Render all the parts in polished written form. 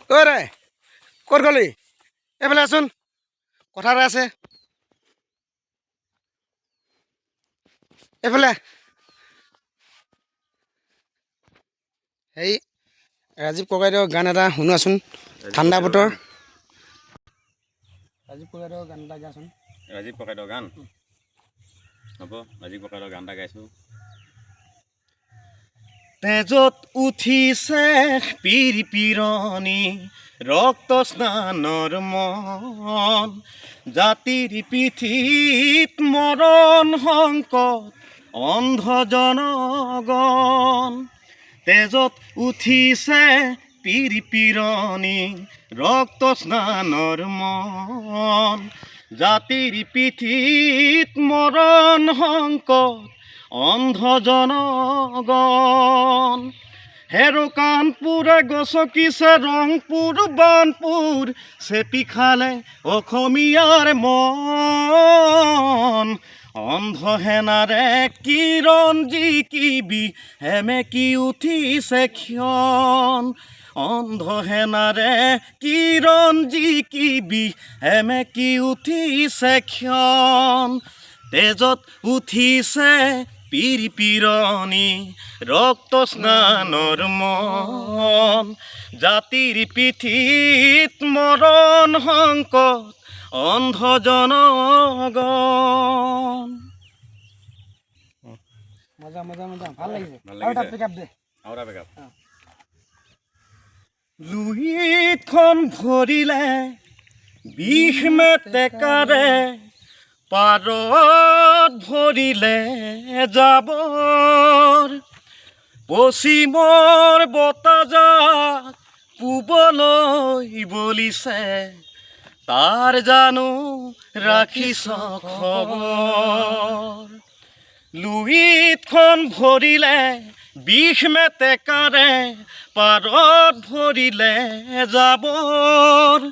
ৰে ক'ত গ'লি এইফালে আছোন কথা এটা আছে এইফালে হেৰি ৰাজীৱ ককাইদেউৰ গান এটা শুনোৱাচোন ঠাণ্ডা বতৰ ৰাজীৱ ককাইদেউৰ গান এটা গাচোন ৰাজীৱ ককাইদেউৰ গান হ'ব ৰাজীৱ ককাইদেউৰ গান এটা গাইছোঁ তেজত উঠিছে পিৰপিৰণি ৰক্ত স্নানৰ মন জাতিৰ পিঠিত মৰণ সংকট অন্ধ জনগণ তেজত উঠিছে পিৰপিৰণি ৰক্ত স্নানৰ মন জাতিৰ পিঠিত মৰণ সংকট অন্ধ জনগণ হেৰো কাণপুৰে গছকিছে ৰংপুৰ বানপুৰ চেপি খালে অসমীয়াৰ মন অন্ধ সেনাৰে কিৰণ জিকিবি হেমেকি উঠিছে ক্ষণ অন্ধ সেনাৰে কিৰণ জিকিবি হেমেকি উঠিছে ক্ষণ তেজত উঠিছে পিৰপিৰণি ৰক্ত স্নানৰ মন জাতিৰ পিঠিত মৰণ সংকট অন্ধ জনগণ মজা মজা মজা ভাল লাগিছে আৰু এটা পিকআপ দে আৰু এটা পিকআপ লুইতখন ভৰিলে বিষ মেটেকাৰে পাৰত ভৰিলে যাবৰ পশ্চিমৰ বতাহজাক পূবলৈ বলিছে তাৰ জানো ৰাখিছ খবৰ লুইতখন ভৰিলে বিষ মেটেকাৰে পাৰত ভৰিলে যাবৰ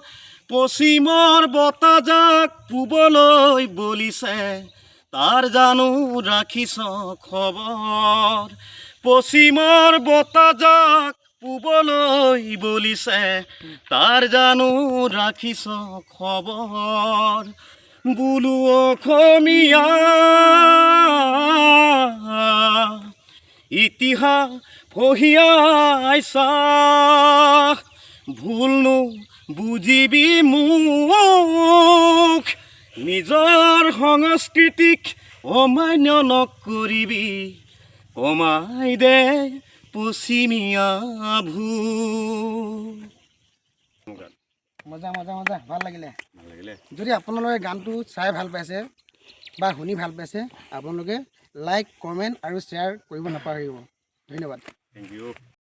পশ্চিমৰ বতাহজাক পূবলৈ বলিছে তাৰ জানো ৰাখিছ খবৰ পশ্চিমৰ বতাহজাক পূবলৈ বলিছে তাৰ জানো ৰাখিছ খবৰ বোলো অসমীয়া ইতিহাস পঢ়িয়াইছা ভুলনো বুজিবি মোক নিজৰ সংস্কৃতিক অমান্য নকৰিবি কমাই দে পশ্চিমীয়া ভূ মজা মজা মজা ভাল লাগিলে যদি আপোনালোকে গানটো চাই ভাল পাইছে বা শুনি ভাল পাইছে আপোনালোকে লাইক কমেণ্ট আৰু শ্বেয়াৰ কৰিব নাপাহৰিব ধন্যবাদ থেংক ইউ